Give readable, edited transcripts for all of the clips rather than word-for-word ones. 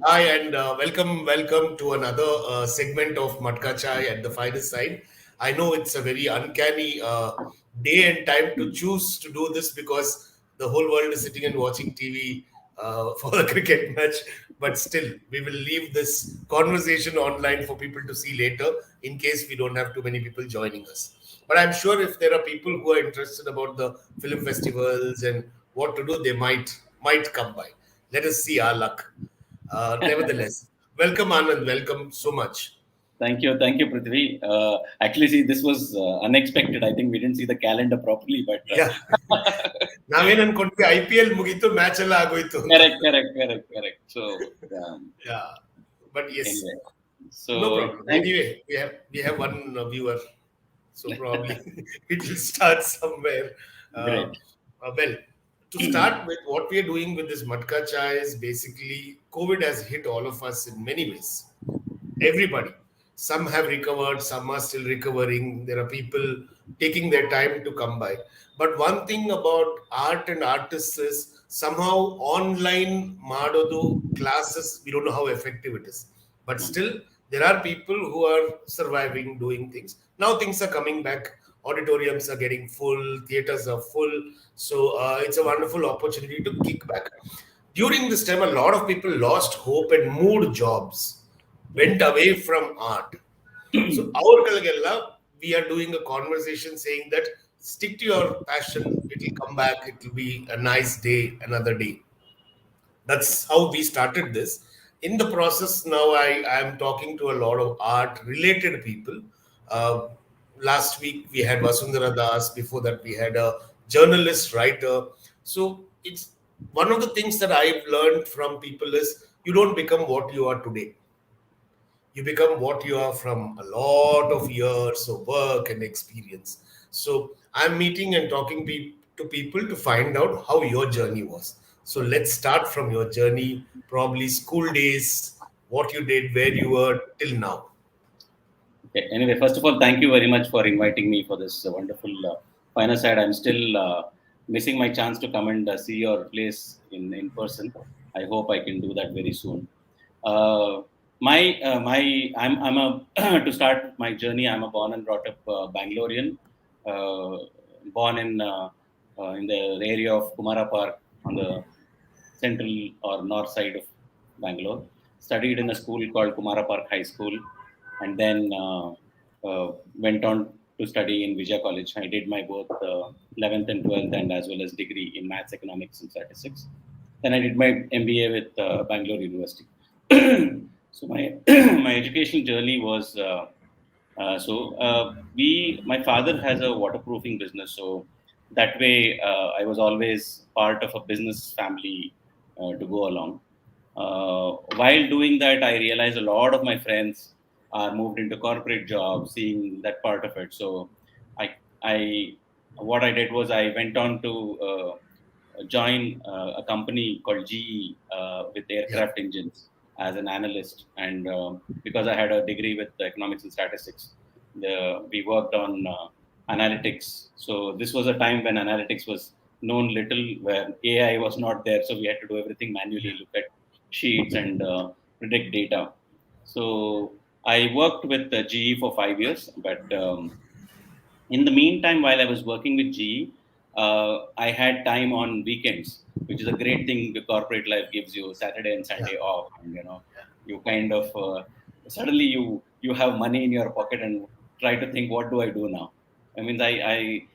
Hi, and welcome to another segment of Matka Chai at the finest side. I know it's a very uncanny day and time to choose to do this because the whole world is sitting and watching TV for the cricket match. But still, we will leave this conversation online for people to see later in case we don't have too many people joining us. But I'm sure if there are people who are interested about the film festivals and what to do, they might come by. Let us see our luck. Nevertheless, welcome Anand, welcome so much. Thank you, Prithvi. Actually, see, this was unexpected. I think we didn't see the calendar properly, but Yeah, ನಾವೇನ್ ಅನ್ಕೊಂಡ್ವಿ IPL ಮುಗೀತು match ಎಲ್ಲ ಆಗೋಯ್ತು ಅಂತ. correct. So, Yeah, but yes, anyway, no so problem. Anyway, we have one viewer, so probably it will start somewhere. Uh, great. well, to start with, what we are doing with this Matka Chai is basically COVID has hit all of us in many ways. Everybody. Some have recovered, some are still recovering. There are people taking their time to come by. But one thing about art and artists is somehow online Madodu classes, we don't know how effective it is. But still, there are people who are surviving, doing things. Now things are coming back. Auditoriums are getting full, theaters are full. So it's a wonderful opportunity to kick back. During this time, a lot of people lost hope and moved jobs, went away from art. So our Kalagella, we are doing a conversation saying that stick to your passion, it will come back, it will be a nice day, another day. That's how we started this. In the process, now I am talking to a lot of art related people. Uh, Last week we had Vasundhara Das, before that we had a journalist, writer. So it's one of the things that I've learned from people is you don't become what you are today, you become what you are from a lot of years of work and experience. So I'm meeting and talking to people to find out how your journey was. So let's start from your journey, probably school days, what you did, where you were till now. Okay. Anyway, first of all, thank you very much for inviting me for this wonderful final side. I'm still missing my chance to come and see your place in person. I hope I can do that very soon. Uh, I'm a to start my journey. I'm a born and brought up Bangalorean, uh, born in the area of Kumara Park on the central or north side of Bangalore. Studied in a school called Kumara Park High School, and then went on to study in Vijay College. I did my both 11th and 12th, and as well as degree in maths, economics, and statistics. Then I did my MBA with Bangalore University. So my my educational journey was my father has a waterproofing business, so that way I was always part of a business family to go along. While doing that, I realized a lot of my friends are moved into corporate jobs, seeing that part of it. So I I what I did was I went on to join a company called GE with Yeah, aircraft engines as an analyst, and because I had a degree with economics and statistics, we worked on analytics. So this was a time when analytics was known little, where AI was not there, so we had to do everything yeah, manually, look at sheets and predict data. So I worked with GE for 5 years, but in the meantime, while I was working with GE, I had time on weekends, which is a great thing the corporate life gives you, Saturday and yeah, Sunday off, and you kind of suddenly you have money in your pocket and try to think, what do I do now? I mean, partying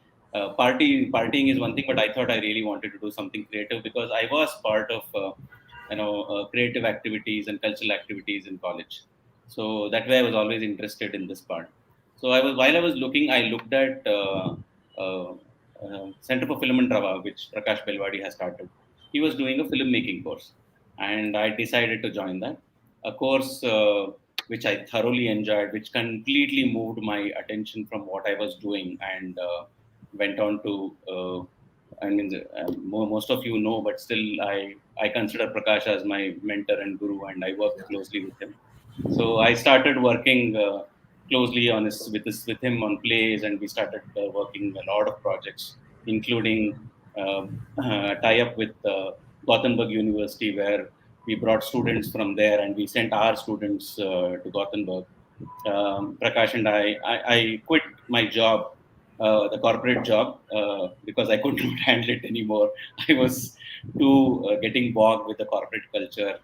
is one thing, but I thought I really wanted to do something creative because I was part of creative activities and cultural activities in college. So that way, I was always interested in this part. So while I was looking, I looked at uh, Center for Film and Drama, which Prakash Belwadi has started. He was doing a filmmaking course, and I decided to join that. A course which I thoroughly enjoyed, which completely moved my attention from what I was doing, and went on to. I mean, most of you know, but still, I consider Prakash as my mentor and guru, and I work yeah, closely with him. So I started working closely on with him on plays, and we started working a lot of projects, including tie up with Gothenburg University, where We brought students from there, and we sent our students to Gothenburg. Prakash and I quit my job, the corporate job, because I could not handle it anymore. I was too getting bogged with the corporate culture.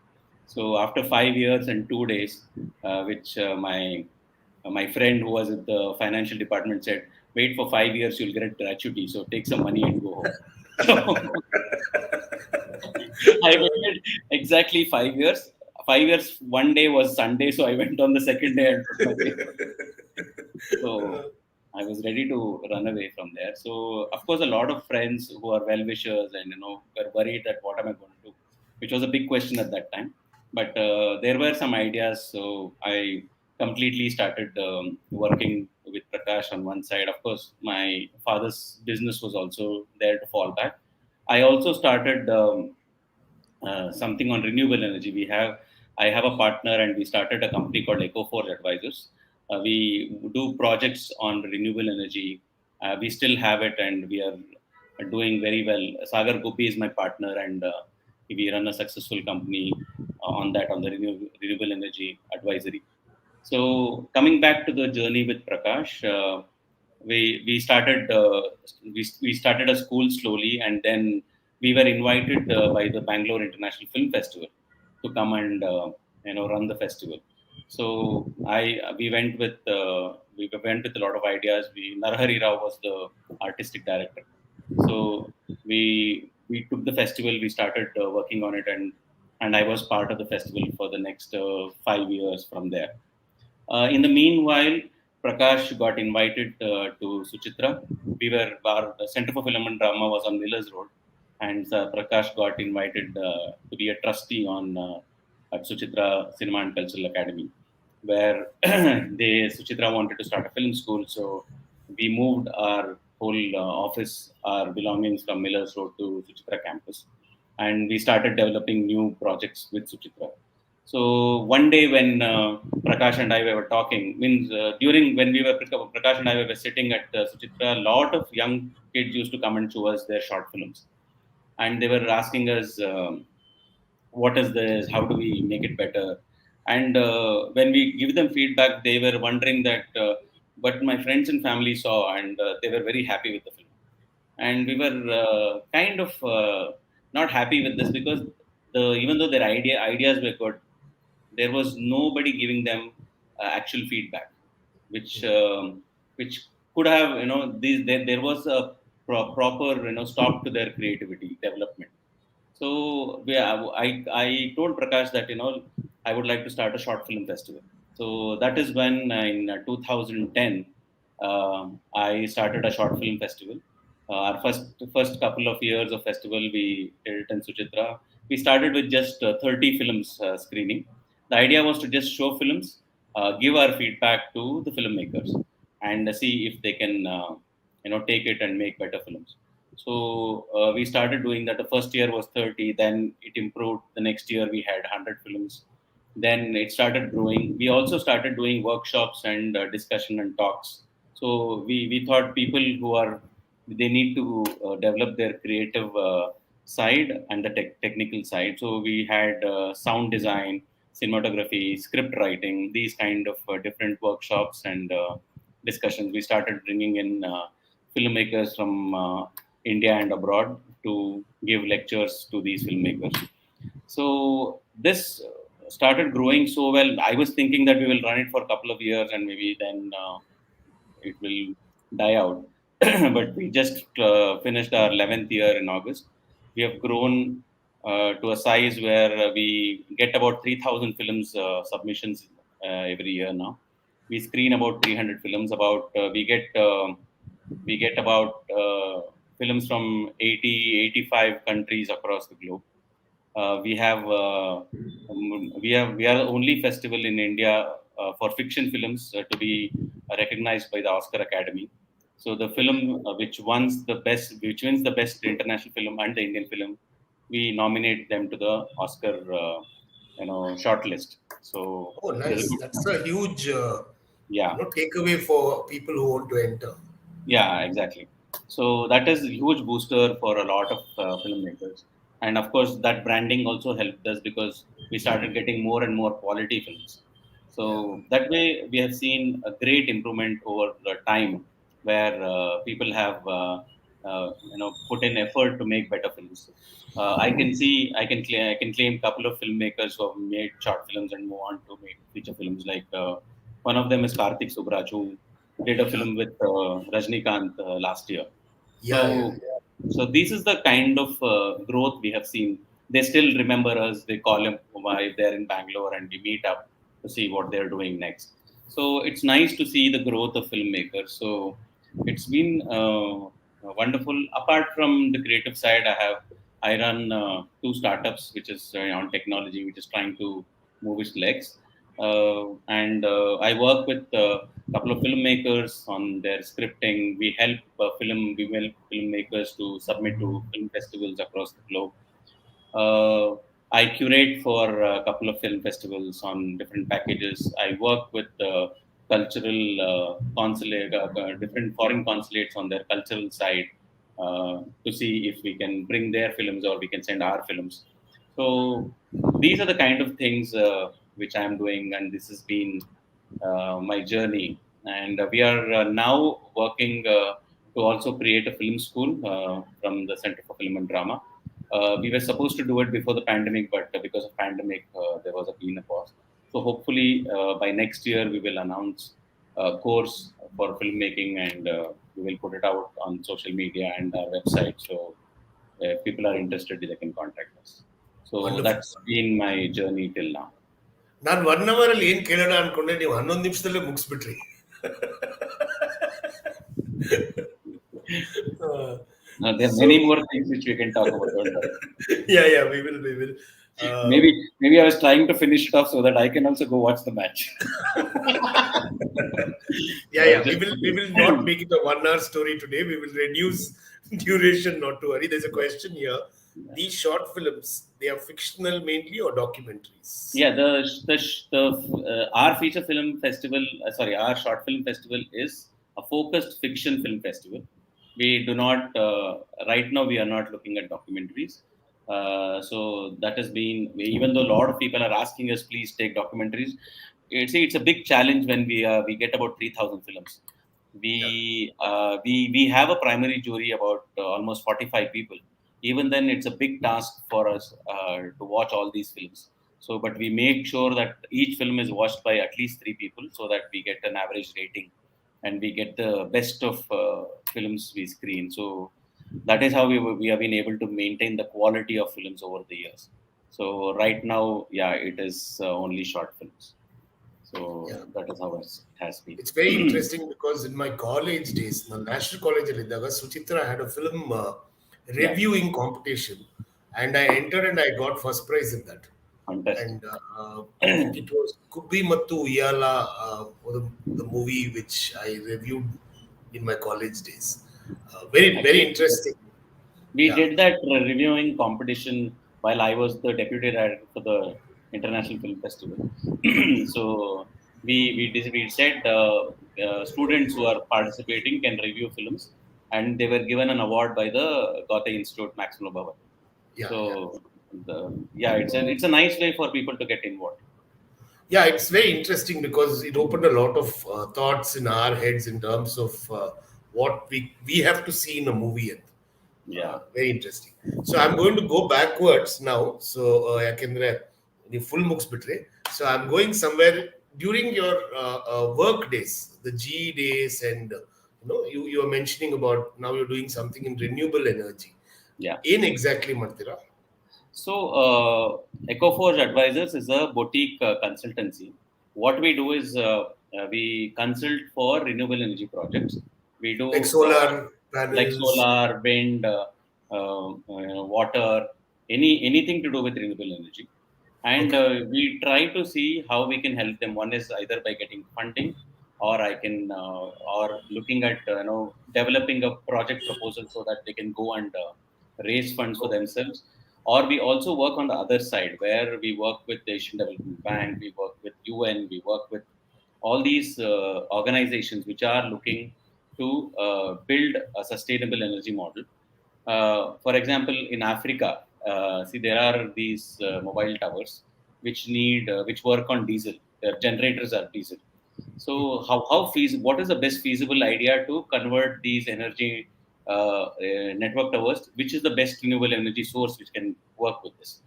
So after 5 years and 2 days, which my friend who was at the financial department said, "Wait for 5 years, you'll get a gratuity. So take some money and go home." So I waited exactly 5 years. 5 years, one day was Sunday, so I went on the second day and took my paper. So I was ready to run away from there. So of course, a lot of friends who are well wishers and were worried that what am I going to do, which was a big question at that time. But there were some ideas, so I completely started working with Prakash on one side. Of course, my father's business was also there to fall back. I also started something on renewable energy. I have a partner, and we started a company called EcoForge Advisors. We do projects on renewable energy. We still have it, and we are doing very well. Sagar Gopi is my partner, and we run a successful company on that, on the renewable energy advisory. So coming back to the journey with Prakash, we started we started a school slowly, and then we were invited by the Bangalore International Film Festival to come and run the festival. So we went with a lot of ideas. Narahari Rao was the artistic director. So we took the festival. We started working on it, and I was part of the festival for the next 5 years from there. In the meanwhile, Prakash got invited to Suchitra. Our Center for Film and Drama was on Miller's Road, and Prakash got invited to be a trustee at Suchitra Cinema and Cultural Academy, where Suchitra wanted to start a film school. So we moved our whole office, our belongings from Miller's Road to Suchitra campus, and we started developing new projects with Suchitra. So one day when Prakash and I were talking, means during when we were Prakash and I were sitting at Suchitra, a lot of young kids used to come and show us their short films, and they were asking us, "What is this? How do we make it better?" And when we give them feedback, they were wondering that, but my friends and family saw, and they were very happy with the film, and we were kind of not happy with this because even though their ideas were good, there was nobody giving them actual feedback, which could have there was a proper stop to their creativity development. So yeah, I told Prakash that I would like to start a short film festival. So that is when in 2010 I started a short film festival. Our first couple of years of festival we did it in Suchitra. We started with just 30 films screening. The idea was to just show films, give our feedback to the filmmakers, and see if they can take it and make better films. So we started doing that. The first year was 30, then it improved. The next year we had 100 films. Then it started growing. We also started doing workshops and discussion and talks. So we thought people they need to develop their creative side and the technical side. So we had sound design, cinematography, script writing, these kind of different workshops and discussions. We started bringing in filmmakers from India and abroad to give lectures to these filmmakers. So this started growing so well. I was thinking that we will run it for a couple of years and maybe then it will die out. But we just finished our 11th year in August. We have grown to a size where we get about 3,000 films submissions every year now. We screen about 300 films. We get about films from 80, 85 countries across the globe. We are the only festival in India for fiction films to be recognized by the Oscar Academy. So the film which wins the best international film and the Indian film, we nominate them to the Oscar, shortlist. So Oh, there's a nice. good, That's a huge, yeah, takeaway for people who want to enter. yeah, exactly. So that is a huge booster for a lot of filmmakers. and of course that branding also helped us because we started getting more and more quality films. Yeah. So that way we have seen a great improvement over the time where people have put in effort to make better films. I can claim a couple of filmmakers who have made short films and move on to make feature films. Like one of them is Karthik Subraj, who did a Yeah. film with Rajnikant last year. Yeah. Yeah. So, so this is the kind of growth we have seen. They still remember us. They call him if they're in Bangalore, and we meet up to see what they're doing next. So it's nice to see the growth of filmmakers. So it's been wonderful. Apart from the creative side, I run two startups, which is on technology, which is trying to move its legs. And I work with a couple of filmmakers on their scripting. We help filmmakers to submit to film festivals across the globe. Uh, I curate for a couple of film festivals on different packages. I work with cultural different foreign consulates on their cultural side to see if we can bring their films or we can send our films. So these are the kind of things which I am doing, and this has been my journey. And we are now working to also create a film school from the Center for Film and Drama. We were supposed to do it before the pandemic, but because of pandemic, there was a pause. So hopefully, by next year, we will announce a course for filmmaking, and we will put it out on social media and our website. So if people are interested, they can contact us. So Wonderful. that's been my journey till now. ನಾನು 1 hour ಅಲ್ಲಿ ಏನ್ ಕೇಳೋಣ ಅನ್ಕೊಂಡೆ, ನೀವು 11 ನಿಮಿಷದಲ್ಲೇ ಮುಗಿಸ್ಬಿಟ್ರಿ. There are many So more things which we can talk about. Don't worry. yeah, yeah, we will. Uh, Maybe I was trying to finish it off so that I can also go watch the match. yeah, I was yeah, just we will not make it a 1 hour story today. We will reduce duration. Not to worry. There's a question here. These short films, they are fictional mainly or documentaries? yeah, the our feature film festival, sorry, our short film festival is a focused fiction film festival. We do not right now we are not looking at documentaries. So that has been, even though a lot of people are asking us, please take documentaries. It's a big challenge when we get about 3,000 films. Yeah. We have a primary jury about almost 45 people. Even then, it's a big task for us to watch all these films. So, but we make sure that each film is watched by at least 3 people, so that we get an average rating, and we get the best of films we screen. So that is how we have been able to maintain the quality of films over the years. So right now, yeah, it is only short films. So Yeah. that is how it has been. It's very interesting because in my college days, the National College of Idaga, Suchitra had a film Yeah, reviewing competition, and I entered and I got first prize in that. fantastic. And I think it was Kubbi Mattu Uyala, the movie which I reviewed in my college days. Very, very Actually, interesting. we Yeah, did that reviewing competition while I was the deputy director for the International Film Festival. So we said students who are participating can review films, and they were given an award by the Gotha Institute Maximum Bhavan. yeah, So yeah. yeah, it's a nice way for people to get involved. Yeah, it's very interesting because it opened a lot of thoughts in our heads in terms of what we have to see in a movie. And Yeah, very interesting. So I'm going to go backwards now. So ಯಾಕೆಂದ್ರೆ ನೀವು full ಮುಗಿಸ್ಬಿಟ್ರಿ. So I'm going somewhere during your work days, the G days, and you are mentioning about now you're doing something in renewable energy. yeah. ಏನ್ exactly ಮಾಡ್ತೀರಾ? So, EcoForge Advisors is a boutique consultancy. What we do is we consult for renewable energy projects. We Like do solar like panels? solar, wind, water, anything to do with renewable energy, and Okay. we try to see how we can help them. One is either by getting funding, or I can or looking at developing a project proposal so that they can go and raise funds for Okay. themselves. Or we also work on the other side, where we work with the Asian Development Bank, we work with UN, we work with all these organizations which are looking to build a sustainable energy model. For example, in Africa, see, there are these mobile towers which work on diesel. Their generators are diesel. So what is the best feasible idea to convert these energy network towers? Which is the best renewable energy source which can work with this?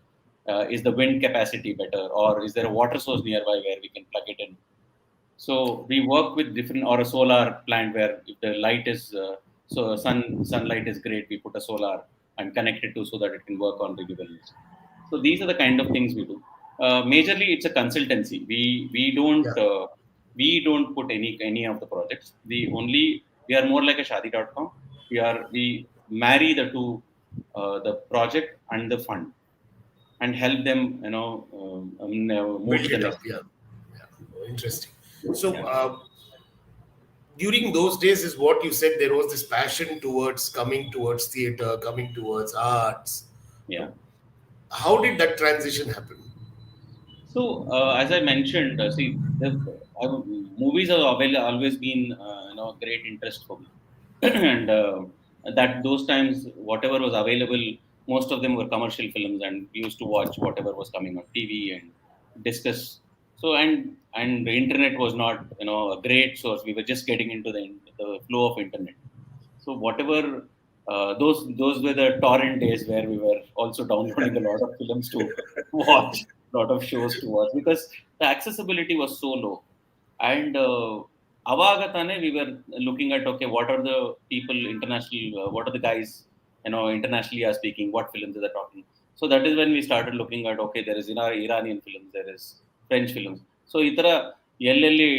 Is the wind capacity better, or is there a water source nearby where we can plug it in? So we work with different, or a solar plant where if the light is so sunlight is great, we put a solar and connect it to so that it can work on renewable energy. So these are the kind of things we do. Majorly, it's a consultancy. Yeah. We don't put any of the projects. We are more like a Shadi.com. We marry the two, the project and the fund, and help them, move to Build the it up. next. Yeah. Yeah. Oh, interesting. So Yeah, during those days, is what you said, there was this passion towards coming towards theater, coming towards arts. yeah. How did that transition happen? So, as I mentioned, movies have always been, great interest for me, and that those times, whatever was available, most of them were commercial films, and we used to watch whatever was coming on TV and discuss. So, and the internet was not, a great source. We were just getting into the flow of internet. So whatever, those were the torrent days where we were also downloading a lot of films to watch, a lot of shows to watch, because the accessibility was so low. And ಅವಾಗ ತಾನೇ we were looking at, okay, what are the people international, what are the guys, internationally are speaking, what films are they talking. So that is when we started looking at, okay, there is Iranian films, there is French films. So ಈ ತರ ಎಲ್ಲೆಲ್ಲಿ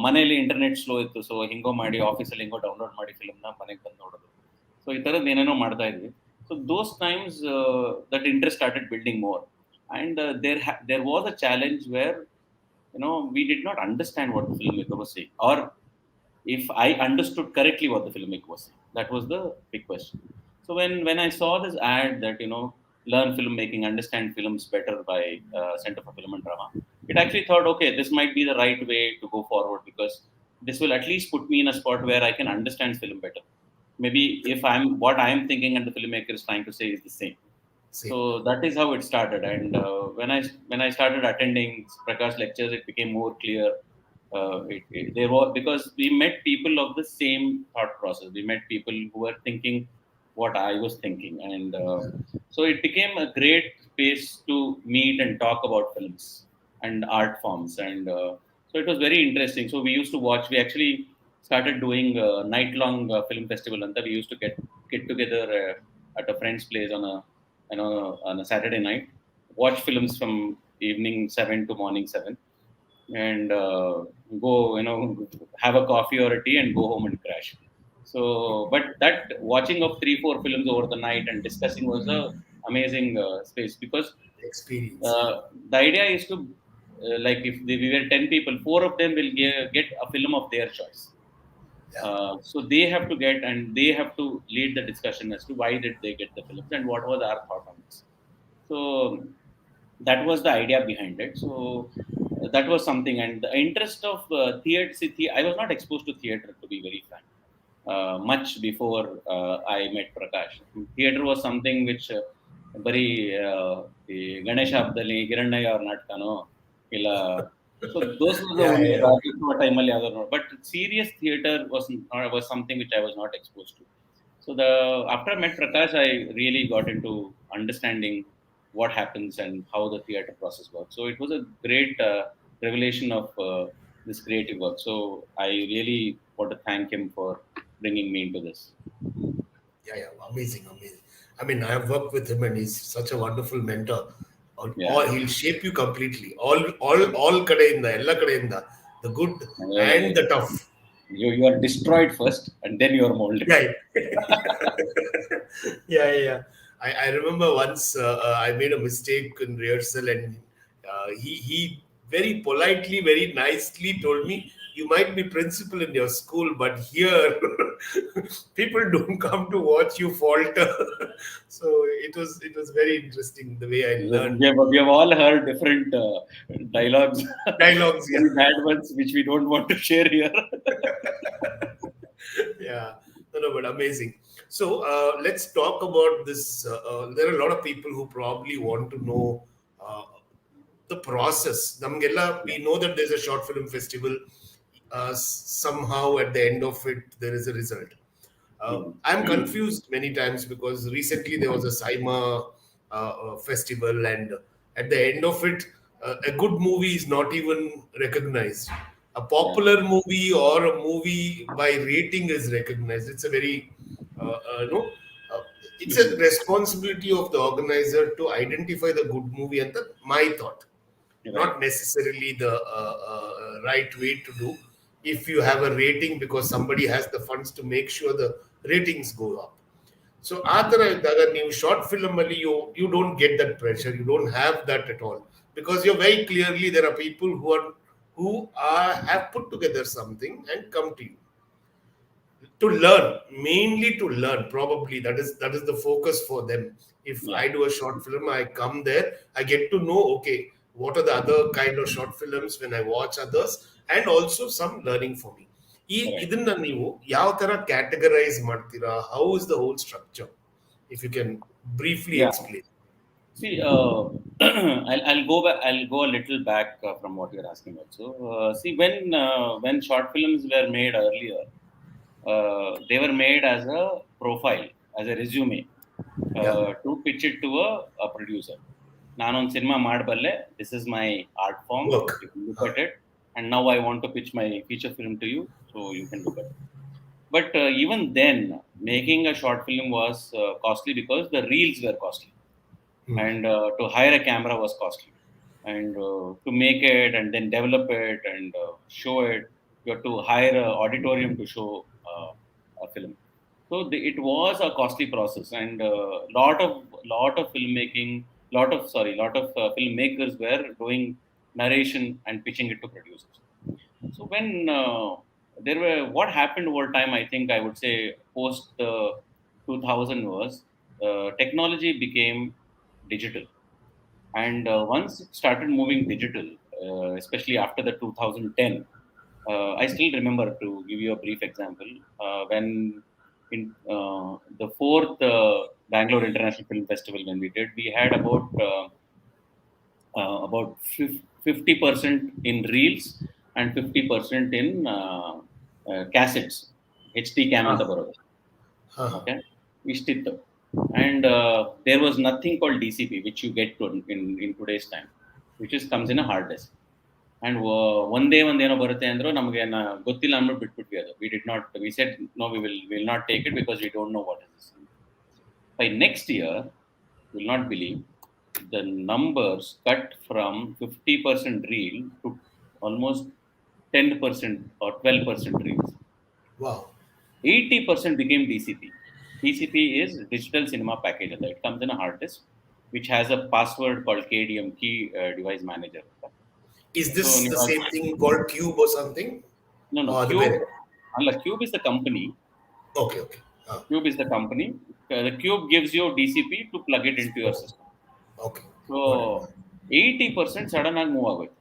ಮನೇಲಿ internet slow ಇತ್ತು, so ಹಿಂಗೋ ಮಾಡಿ ಆಫೀಸಲ್ಲಿ ಹಿಂಗೋ download ಮಾಡಿ ಫಿಲ್ಮ್ನ ಮನೆಗೆ ಬಂದು ನೋಡೋದು. ಸೊ ಈ ಥರದ್ದು ಏನೇನೋ ಮಾಡ್ತಾ ಇದ್ವಿ. So those times that interest started building more. And there was a challenge where, we did not understand what the filmmaker was saying, or if I understood correctly what the filmmaker was saying. That was the big question. So when I saw this ad that, learn filmmaking, understand films better by Center for Film and Drama, it actually thought, okay, this might be the right way to go forward, because this will at least put me in a spot where I can understand film better. Maybe if what I'm thinking and the filmmaker is trying to say is the same. Same. So that is how it started. And when I started attending Prakash lectures, it became more clear. There was, because we met people of the same thought process. We met people who were thinking what I was thinking, and so it became a great space to meet and talk about films and art forms. And so it was very interesting. So we used to watch. We actually started doing a night-long film festival, and we used to get together at a friend's place on a Saturday night, watch films from evening 7 to morning 7, and go, have a coffee or a tea and go home and crash. So, but that watching of 3-4 films over the night and discussing was a amazing space, because Experience. uh, the idea is to, like, if we were 10 people, 4 of them will get a film of their choice. Yeah. So they have to get, and they have to lead the discussion as to why did they get the films and what was our thought on this. So that was the idea behind it. So that was something, and the interest of theatre. I was not exposed to theatre, to be very frank, much before I met Prakash. Theatre was something which bari ಈ ಗಣೇಶ ಹಬ್ಬದಲ್ಲಿ ಗಿರಣ್ಣಯ್ಯ ಅವ್ರ ನಾಟಕನೋ ಇಲ್ಲ. So those were the Yeah, only yeah, Rajyotsava ಟೈಮಲ್ಲಿ ಯಾವ್ದಾದ್ರು. But serious theatre was something which I was not exposed to. So after I met Prakash, I really got into understanding what happens and how the theatre process works. So it was a great revelation of this creative work. So I really want to thank him for bringing me into this. yeah. Amazing, amazing. I mean, I have worked with him, and he's such a wonderful mentor. Yeah. He'll shape you completely. All ಕಡೆಯಿಂದ, ಎಲ್ಲ ಕಡೆಯಿಂದ, the good and the tough. You are destroyed first, and then you are molded. Yeah, yeah. I remember once I made a mistake in rehearsal, and he very politely, very nicely told me, "You might be principal in your school, but here people don't come to watch you falter." So it was very interesting the way I learned We have all heard different dialogues, dialogues. very Yeah, bad ones, which we don't want to share here. yeah. No, no, but amazing. So let's talk about this. There are a lot of people who probably want to know uh, the process. Namgella, Yeah. we know that there's a short film festival. Somehow at the end of it, there is a result. I'm Mm-hmm. confused many times because recently there was a Saima festival, and at the end of it, a good movie is not even recognized. A Yeah. popular movie or a movie by rating is recognized. It's a very, no, uh, it's a Mm-hmm. responsibility of the organizer to identify the good movie, and the my thought, Right. not necessarily the right way to do. If you have a rating because somebody has the funds to make sure the ratings go up. So ಆ ಥರ ಇದ್ದಾಗ ನೀವು short film ಅಲ್ಲಿ you don't get that pressure, you don't have that at all, because you're very clearly there are people who have put together something and come to you to learn, mainly to learn. Probably that is the focus for them. If Yeah. I do a short film, I come there, I get to know, okay, what are the other kind of short films when I watch others, and also some learning for me. ಈ Right. ಇದನ್ನ ನೀವು ಯಾವ ತರ categorise ಮಾಡ್ತೀರಾ? How is the whole structure, if you can briefly Yeah. explain? See, I'll go back. I'll go a little back from what you're asking also. See, when short films were made earlier, they were made as a profile, as a resume, Yeah. to pitch it to a producer. ನಾನೊಂದು cinema ಮಾಡಬಲ್ಲೆ. This is my art form. You Work. can look at it. And now I want to pitch my feature film to you, so you can look at it. But even then, making a short film was costly because the reels were costly, Hmm. and to hire a camera was costly, and to make it and then develop it and show it, you have to hire an auditorium to show a film. So it was a costly process, and lot of filmmaking, lot of filmmakers were doing narration and pitching it to producers. So when there were what happened over time, I think I would say post 2000 was technology became digital, and once it started moving digital, especially after the 2010, I still remember, to give you a brief example, when in the fourth Bangalore International Film Festival, when we did, we had about 50% in reels and 50% in cassettes, HD cam ಅಂತ Ah. ಬರೋದು. Ah. Okay, ಇಷ್ಟಿತ್ತು. And there was nothing called DCP, which you get to in today's time, which is comes in a hard disk. And ಒಂದೇನೋ ಬರುತ್ತೆ ಅಂದ್ರು ನಮಗೆ ಗೊತ್ತಿಲ್ಲ ಅಂದ್ಬಿಟ್ಟು ಬಿಟ್ಬಿಟ್ವಿ ಅದು. We did not. We said no, we will not take it because we don't know what is this. By next year, you will not believe, the numbers cut from 50% reel to almost 10% or 12% reels. Wow. 80% became DCP. DCP is digital cinema package. It comes in a hard disk, which has a password called KDM, key device manager. Is So this the same thing called Cube or something? no, Or the Cube. parent? Unless Cube is the company. Okay, okay. Ah. Cube is the company. The Cube gives you DCP to plug it into your Oh, system. okay. Got it. So 80% sudden ಆಗಿ move ಆಗೋಯ್ತು.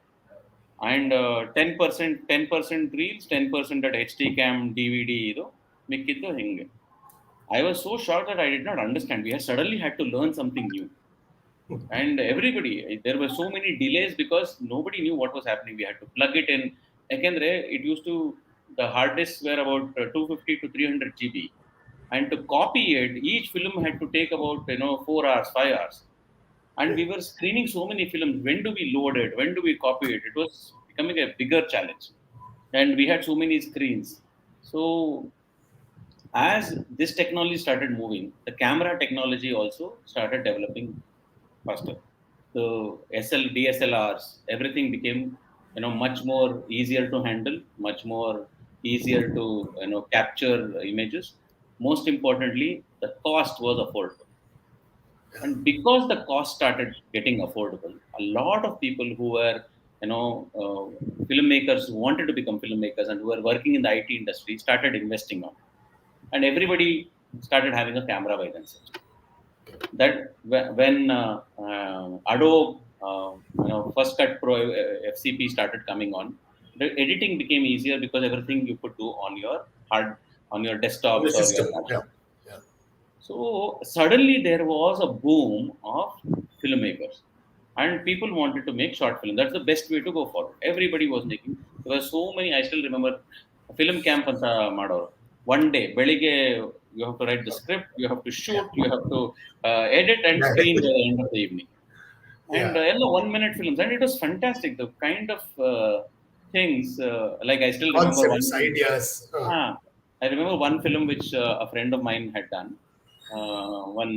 And 10% reels, 10% at HD cam, DVD ಇದು ಮಿಕ್ಕಿದ್ದು ಹಿಂಗೆ. I was so shocked that I did not understand. We had suddenly had to learn something new. And everybody, there were so many delays because nobody knew what was happening. We had to plug it in. Yakendre, it used to, the hard disks were about 250 to 300 GB. And to copy it, each film had to take about 4 hours, 5 hours. And we were screening so many films. When do we load it? When do we copy it? It was becoming a bigger challenge. And we had so many screens. So as this technology started moving, the camera technology also started developing faster. The DSLRs, everything became much more easier to handle, much more easier to capture images. Most importantly, the cost was affordable. And because the cost started getting affordable, a lot of people who were filmmakers, who wanted to become filmmakers and who were working in the IT industry, started investing on it, and everybody started having a camera by themselves. That when Adobe First Cut Pro FCP started coming on, the editing became easier because everything you could do on your on your On the desktops or your system. Yeah. laptop. Yeah. So suddenly there was a boom of filmmakers, and people wanted to make short film. That's the best way to go forward. Everybody was making. There were so many. I still remember a film camp ಅಂತ ಮಾಡೋರು. One day, ಬೆಳಿಗ್ಗೆ you have to write the script, you have to Yeah. shoot, you have to edit and screen by the end of the evening. And Yeah. ಎಲ್ಲ 1 minute films, and it was fantastic. The kind of things like I still remember one. Concepts, ideas. Ah, I remember one film which a friend of mine had done. One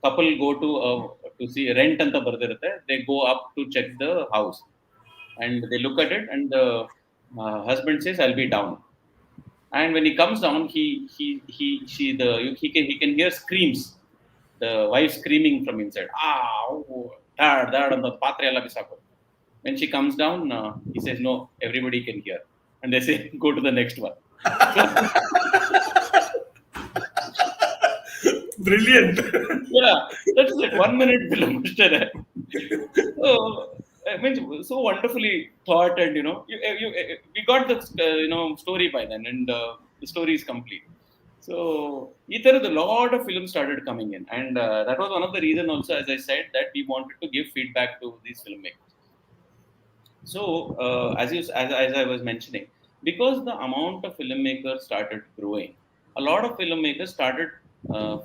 couple go to see rent anta ಬರ್ದಿರುತ್ತೆ. They go up to check the house, and they look at it, and the husband says, "I'll be down." And when he comes down, he can hear screams. The wife screaming from inside. Ah, oh, dad, and the patre alla bisaku. When she comes down, he says, "No, everybody can hear," and they say, "Go to the next one." So Brilliant. yeah, that's it. 1 minute film. So I mean, so wonderfully thought, and we got the story by then, and the story is complete. So either a lot of films started coming in, and that was one of the reason also, as I said, that we wanted to give feedback to these filmmakers. So as I was mentioning, because the amount of filmmakers started growing, a lot of filmmakers started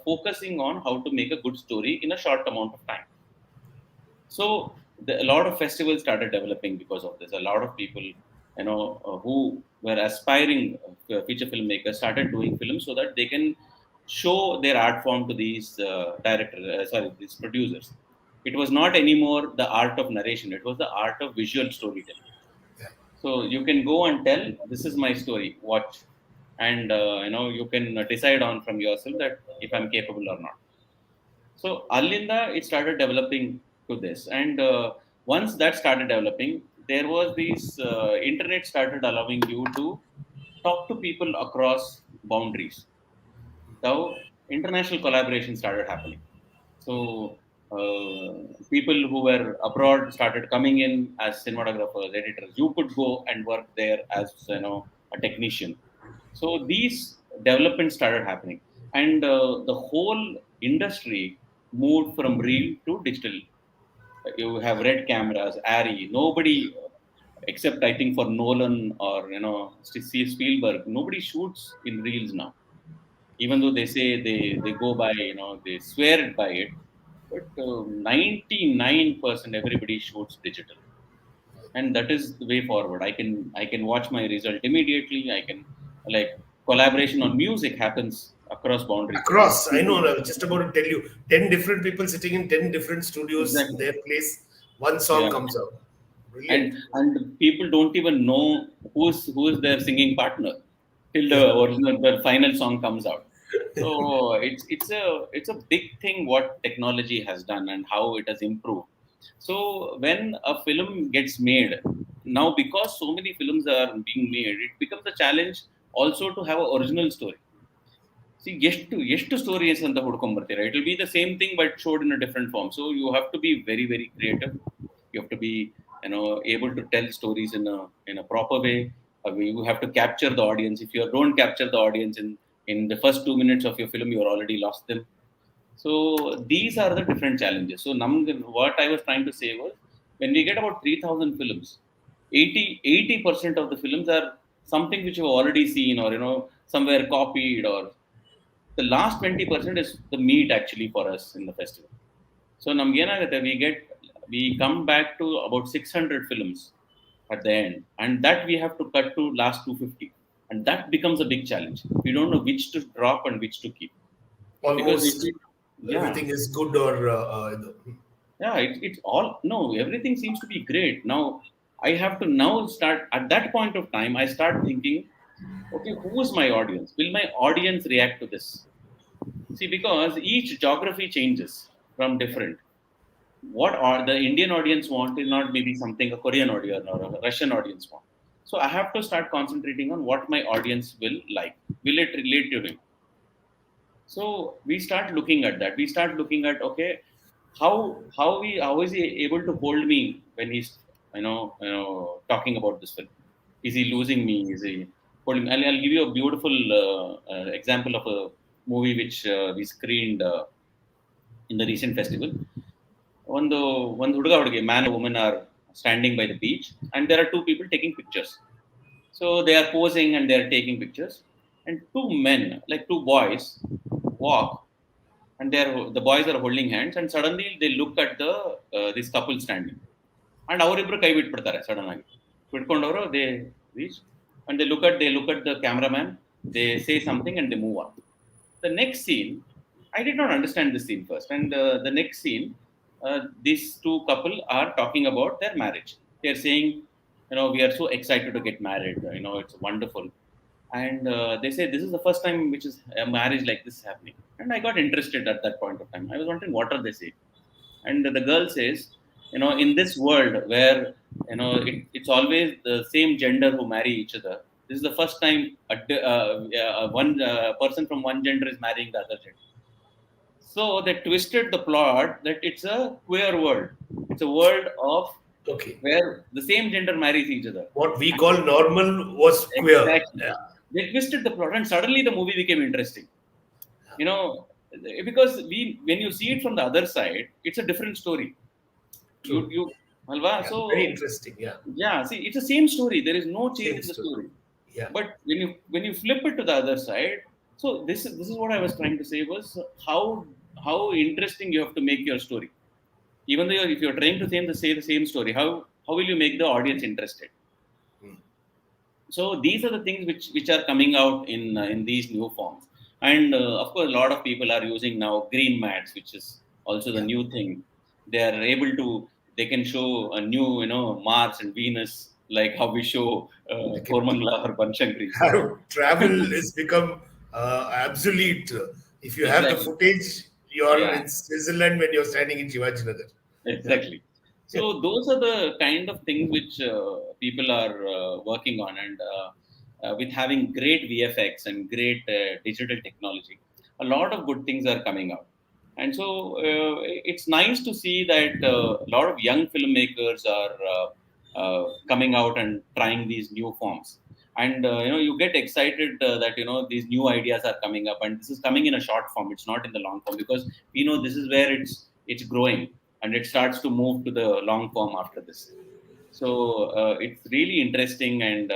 focusing on how to make a good story in a short amount of time. So a lot of festivals started developing because of this. A lot of people, who were aspiring feature filmmakers started doing films so that they can show their art form to these these producers. It was not anymore the art of narration; it was the art of visual storytelling. Yeah. So you can go and tell, "This is my story. Watch," and you can decide on from yourself that if I'm capable or not. So Alinda, it started developing to this, and once that started developing, there was this internet started allowing you to talk to people across boundaries. Now international collaboration started happening. So people who were abroad started coming in as cinematographers, editors. You could go and work there as a technician. So these developments started happening, and the whole industry moved from reel to digital. You have red cameras, Arri. Nobody, except I think for Nolan or Spielberg, nobody shoots in reels now. Even though they say they go by, they swear it by it, but 99% everybody shoots digital, and that is the way forward. I can watch my result immediately. I can, like, collaboration on music happens across boundaries. Across, I know, I was just about to tell you, 10 different people sitting in 10 different studios, Exactly. their place, one song Yeah. comes out. and Brilliant. and people don't even know who's their singing partner till the Yeah. original the final song comes out. So it's a big thing what technology has done and how it has improved. So when a film gets made now, because so many films are being made, it becomes a challenge also to have an original story. See, ಎಷ್ಟು stories ಅಂತ ಹುಡ್ಕೊಂಡ್ ಬರ್ತೀರಾ. It will be the same thing but showed in a different form. So you have to be very, very creative. You have to be, able to tell stories in a proper way. You have to capture the audience. If you don't capture the audience in the first 2 minutes of your film, you already lost them. So these are the different challenges. So what I was trying to say was, when we get about 3,000 films, 80% of the films are something which you've already seen, or somewhere copied, or the last 20% is the meat actually for us in the festival. So ನಮ್ಗೇನಾಗುತ್ತೆ, we come back to about 600 films at the end, and that we have to cut to last 250, and that becomes a big challenge. We don't know which to drop and which to keep, because Almost yeah, everything is good or yeah, it's all, no, everything seems to be great now. I have to now start at that point of time. I start thinking, okay, who is my audience? Will my audience react to this? See, because each geography changes from different. What are the Indian audience want is not maybe something a Korean audience or a Russian audience want. So I have to start concentrating on what my audience will like. Will it relate to him? So we start looking at that. We start looking at, okay, how is he able to hold me when he's talking about this film? Is he losing me? Is he? I'll give you a beautiful example of a movie which we screened in the recent festival. ಒಂದು ಹುಡುಗ ಹುಡುಗಿ man and woman are standing by the beach, and there are two people taking pictures. So they are posing and they are taking pictures, and two men, like two boys, walk, and the boys are holding hands, and suddenly they look at the this couple standing, and ಅವರಿಬ್ರು ಕೈ ಬಿಟ್ಬಿಡ್ತಾರೆ sudden ಆಗಿ ಬಿಟ್ಕೊಂಡವರು they reach, and they look at the cameraman, they say something and they move on. The next scene, I did not understand this scene first, and the next scene, these two couple are talking about their marriage. They are saying, we are so excited to get married. It's wonderful, and they say this is the first time which is a marriage like this happening. And I got interested at that point of time. I was wondering what are they saying, and the girl says, in this world where it's always the same gender who marry each other, this is the first time one person from one gender is marrying the other gender. So they twisted the plot that it's a queer world. It's a world of Okay. where the same gender marries each other. What we And call normal was queer. exactly, Yeah. they twisted the plot, and suddenly the movie became interesting. You know, because when you see it from the other side, it's a different story. True. You Alva. Yeah. Very So interesting. Yeah. yeah, see, it's the same story. There is no change Same in the story. story. Yeah. But when you flip it to the other side, so this is what I was trying to say was how interesting you have to make your story. Even though if you're trying to say the same story, how will you make the audience interested? Hmm. So these are the things which are coming out in these new forms, and of course, a lot of people are using now green mats, which is also the Yeah. new thing. They are able to they can show a new Mars and Venus, like how we show I can Kormangala or Banshankari. So how travel is become obsolete. If you have the exactly, footage, you're yeah. in Switzerland when you're standing in Shivajinagar. Yeah. Exactly. So those are the kind of things which people are working on, and with having great VFX and great digital technology, a lot of good things are coming out. And so it's nice to see that a lot of young filmmakers are coming out and trying these new forms. And you get excited that these new ideas are coming up, and this is coming in a short form. It's not in the long form, because this is where it's growing, and it starts to move to the long form after this. So it's really interesting, and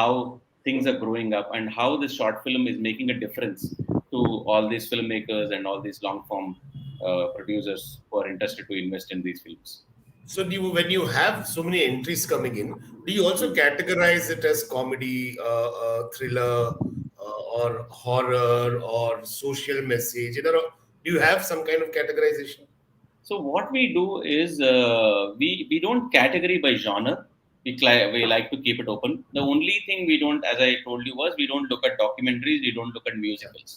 how things are growing up, and how this short film is making a difference to all these filmmakers and all these long form producers who are interested to invest in these films. So when you have so many entries coming in, do you also Mm. categorize it as comedy, thriller, or horror, or social message? Do you have some kind of categorization? So what we do is we don't category by genre. We like to keep it open. The only thing we don't, as I told you, was we don't look at documentaries, we don't look at Yeah, musicals.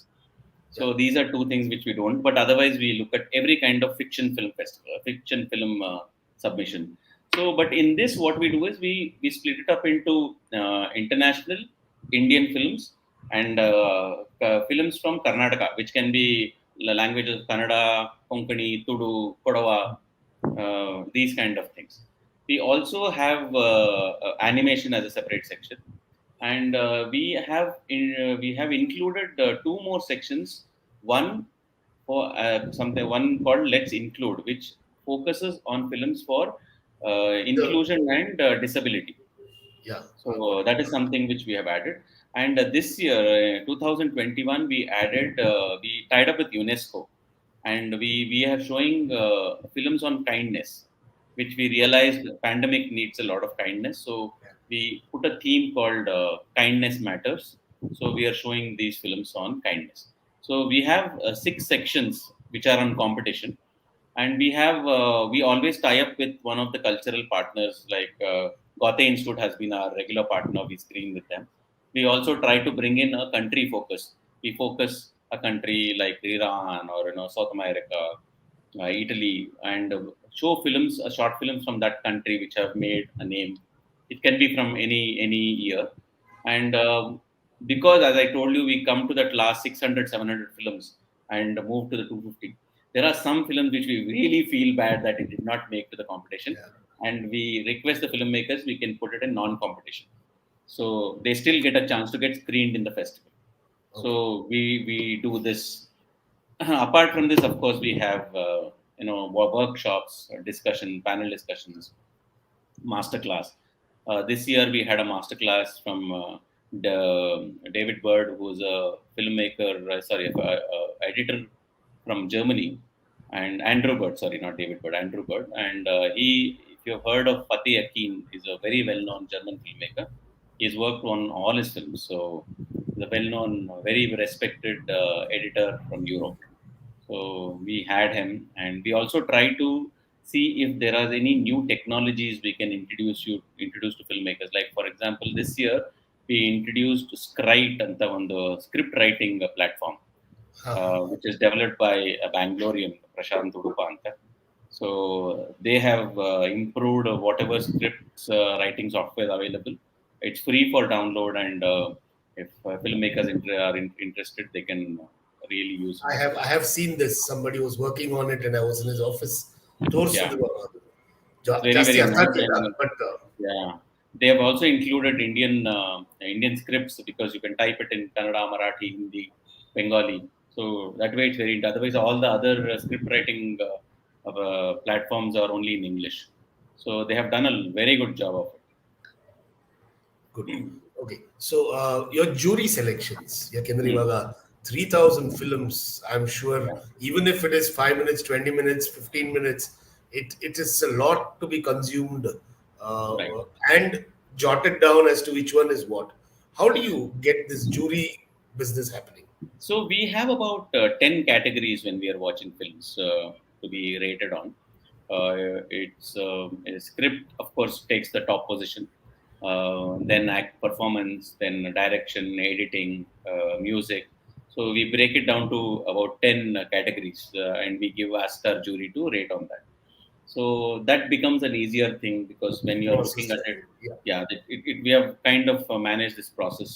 So yeah. these are two things which we don't. But otherwise, we look at every kind of fiction film festival, fiction film submission. So, but in this, what we do is we split it up into international Indian films, and films from Karnataka, which can be the languages Kannada, Konkani, Tudu, Kodava, these kind of things. We also have animation as a separate section, and we have included two more sections. One for one called Let's Include, which focuses on films for The inclusion and disability. Yeah, So got it. that is something which we have added. And this year, 2021, we tied up with UNESCO, and we are showing films on kindness, which we realized the pandemic needs a lot of kindness. So Yeah. we put a theme called Kindness Matters. So we are showing these films on kindness. So we have six sections which are on competition, and we always tie up with one of the cultural partners, like Goethe Institute has been our regular partner. We screen with them. We also try to bring in a country focus. We focus a country like Iran, or South America, Italy, and short films from that country which have made a name. It can be from any year, and because, as I told you, we come to that last 600, 700 films and move to the 250. There are some films which we really feel bad that it did not make to the competition, Yeah. and we request the filmmakers we can put it in non-competition. so they still get a chance to get screened in the festival. So Okay. we do this. Apart from this, of course, we have workshops, discussion, panel discussions, masterclass. This year we had a masterclass from David Bird, who's a filmmaker, editor from Germany, and Andrew Bird, sorry, not David Bird, Andrew Bird. And if you've heard of Fatih Akin, he's a very well-known German filmmaker. He's worked on all his films. So he's a well-known, very respected editor from Europe. So we had him, and we also try to see if there are any new technologies we can introduce to filmmakers. Like for example, this year we introduced Scrite on the script writing platform, Uh-huh. which is developed by a Bangalorean, Prashant Udupanta. So they have improved whatever scripts writing software available. It's free for download, and if filmmakers interested, they can really use it. I have seen this. Somebody was working on it, and I was in his office. Yeah, ತೋರಿಸಿದ್ರು ಅದು. very ಜಾಸ್ತಿ very ಅರ್ಥ nice. ಆಗ್ಲಿಲ್ಲ, And but yeah, they have also included Indian scripts because you can type it in Kannada, Marathi, Hindi, Bengali. So that way it's very. Otherwise, all the other script writing platforms are only in English. So they have done a very good job of it. good. Okay. So your jury selections, ಯಾಕೆಂದ್ರೆ Hmm. ಇವಾಗ 3,000 films, I'm sure, Yeah, even if it is 5 minutes, 20 minutes, 15 minutes, it is a lot to be consumed uh, right. and jotted down as to which one is what. How do you get this jury business happening? So we have about 10 categories when we are watching films to be rated on. It's a script, of course, takes the top position. Then act, performance, then direction, editing, music. So we break it down to about 10 categories, and we ask our jury to rate on that. So that becomes an easier thing because when you're More looking at it, systematic. Yeah. yeah, we have kind of managed this process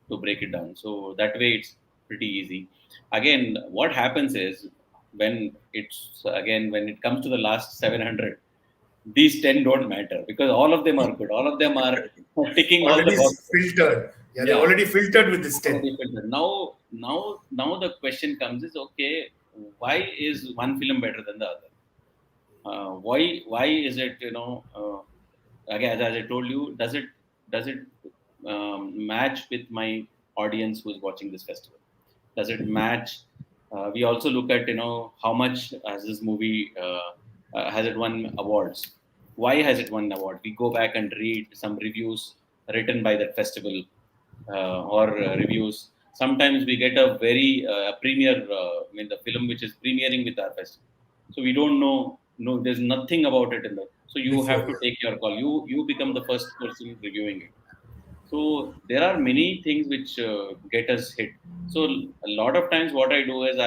to break it down. So that way it's pretty easy. Again, what happens is when it comes to the last 700, these 10 don't matter because all of them are good. All of them are ticking all the Already boxes. filtered. Yeah, they're Yeah, already filtered with this 10. already filtered. Now the question comes is okay, why is one film better than the other? Why is it again, as I told you, does it match with my audience who's watching this festival? Does it match? We also look at how much has this movie has it won awards? Why has it won award? We go back and read some reviews written by that festival, or reviews. Sometimes we get a very premiere, the film which is premiering with our festival, so we don't know. No, there's nothing about it in the. So you have Before, to yeah. take your call. You become the first person reviewing it. So there are many things which get us hit. So a lot of times what I do is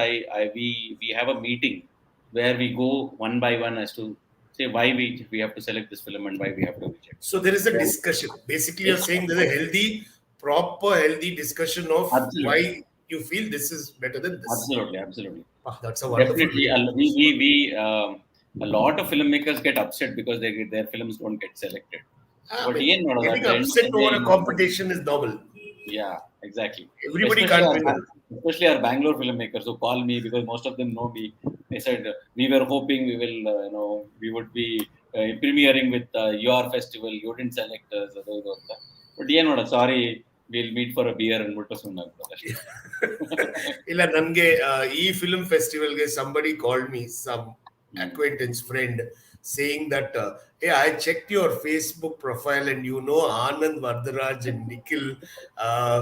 we have a meeting where we go one by one as to say why we have to select this film and why we have to reject. So there is a Well, discussion. Basically, you're yes, saying there's a healthy, proper, healthy discussion of absolutely, why you feel this is better than this. absolutely. Ah, that's a wonderful Definitely, way to do this. a lot of filmmakers get upset because their films don't get selected. I But mean, again, no, at getting the end of upset the day, over a competition is normal. yeah, exactly. Everybody can't win everything. Especially our Bangalore filmmakers who call me because most of them know me. They said we were hoping we will, we would be premiering with your festival. You didn't select us. ಅದು ಇದು ಅಂತ. But ಏನು ನೋಡ, sorry, we'll meet for a beer and ಬಿಟ್ಟು ಸುಮ್ಮನಾಗ್ತಾರೆ ಅಷ್ಟೇ. ಇಲ್ಲ ನನ್ಗೆ ಈ film ಫೆಸ್ಟಿವಲ್ಗೆ somebody called me, some Hmm. acquaintance friend, saying that hey, I checked your Facebook profile and Anand Varadaraj and Nikhil, uh,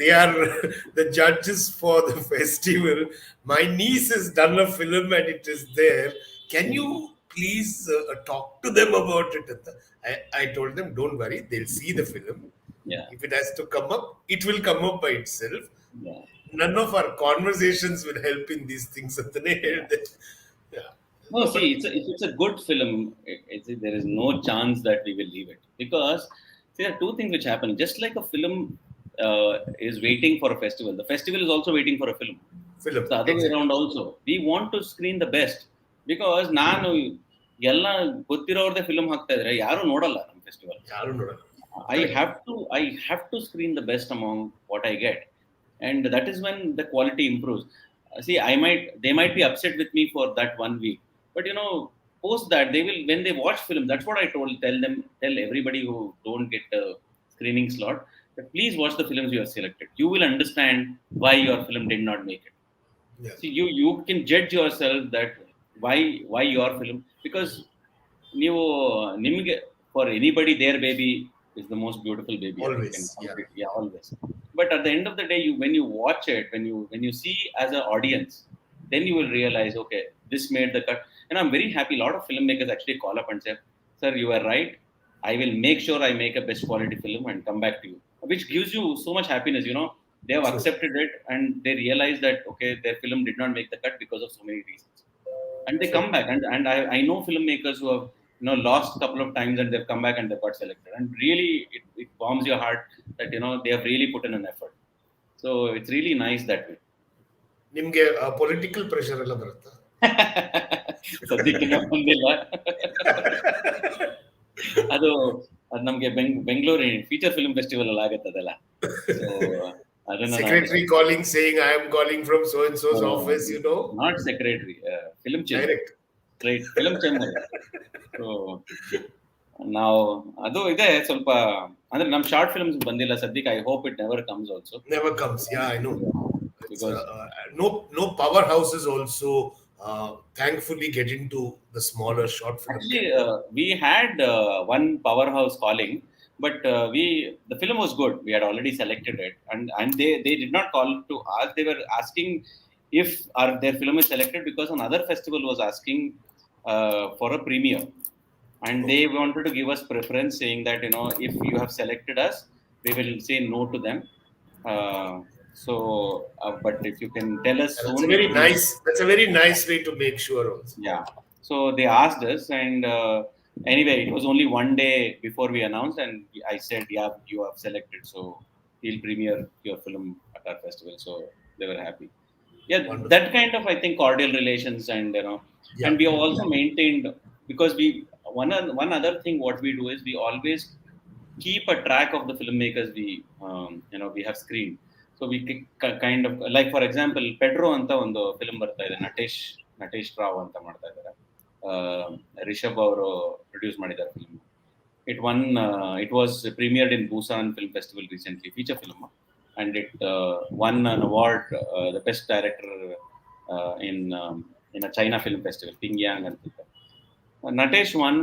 they are the judges for the festival. My niece has done a film and it is there. Can you please talk to them about it? I told them, don't worry, they'll see the film. Yeah, If it has to come up, it will come up by itself. yeah, None of our conversations will help in these things. ಅಂತನೇ yeah. ಹೇಳ್ದೆ. Yeah. No, No, see, but it's a good film. There is no chance that we will leave it because see, there are two things which happen. Just like a film is waiting for a festival, the festival is also waiting for a film. film, It's the other way exactly. around also. We want to screen the best because ನಾನು ಎಲ್ಲ ಗೊತ್ತಿರೋರ್ದೇ film ಹಾಕ್ತಾ ಇದ್ರೆ ಯಾರು ನೋಡಲ್ಲ ನಮ್ಮ festival. ಯಾರು ನೋಡಲ್ಲ. Correct. I have to screen the best among what I get, and that is when the quality improves. See, they might be upset with me for that 1 week, but post that they will, when they watch film. That's what I tell everybody who don't get a screening slot, that please watch the films you have selected. You will understand why your film did not make it. Yeah. See, you can judge yourself that why your film, because ನೀವು ನಿಮಗೆ, for anybody their baby is the most beautiful baby ever. You can Always. Yeah. complete, yeah, always. But at the end of the day, when you watch it, when you see as an audience, then you will realize, okay, this made the cut. And I'm very happy. A lot of filmmakers actually call up and say, sir, you are right. I will make sure I make a best quality film and come back to you, which gives you so much happiness. They have True. accepted it and they realize that, okay, their film did not make the cut because of so many reasons, and they True. come back. And I know filmmakers who have lost a couple of times and they've come back and they've got selected, and really it warms your heart that they have really put in an effort. So it's really nice that way. ನಿಮ್ಗೆ political pressure ಎಲ್ಲ ಬರುತ್ತಾ? ಸದ್ಯಕ್ಕೆ ಬಂದಿಲ್ಲ. ಅದು ಅದು ನಮ್ಗೆ Bengaluru feature film festival ಅಲ್ಲಿ ಆಗತ್ತೆ ಅದೆಲ್ಲ. ಸೊ ಅದನ್ನ Secretary calling saying I am calling from so and so's office, not secretary, film chamber, direct. Right, film chamber. So ನಾವು ಅದು ಇದೆ ಸ್ವಲ್ಪ, ಅಂದ್ರೆ ನಮ್ ಶಾರ್ಟ್ ಫಿಲ್ಮ್ಸ್ ಬಂದಿಲ್ಲ ಸದ್ಯಕ್ಕೆ. I hope it never comes also. Never comes. Yeah, I know. It's, Because no powerhouses also thankfully get into the smaller short film. actually we had one powerhouse calling, but the film was good. We had already selected it, and they did not call to us. They were asking if their film is selected because another festival was asking for a premiere, and they wanted to give us preference, saying that if you have selected us, we will say no to them. But if you can tell us Yeah, soon, that's a very nice way to make sure also. yeah. So they asked us, and anyway, it was only one day before we announced, and I said, yeah, you have selected, so we'll premiere your film at our festival. So they were happy. Yeah, Wonderful. that kind of, I think, cordial relations, and Yeah. and we have also maintained, because one other thing what we do is we always keep a track of the filmmakers we have screened. So we kind of, like, for example, Pedro anta ಒಂದು film ಬರ್ತಾ ಇದೆ, ನಟೇಶ್ ರಾವ್ ಅಂತ ಮಾಡ್ತಾ ಇದ್ದಾರೆ. ರಿಷಬ್ ಅವರು produce ಮಾಡಿದ್ದಾರೆ film. It was premiered in Busan Film Festival recently, feature film, and it won an award, the best director in a China Film Festival, Pingyang anta. Natesh won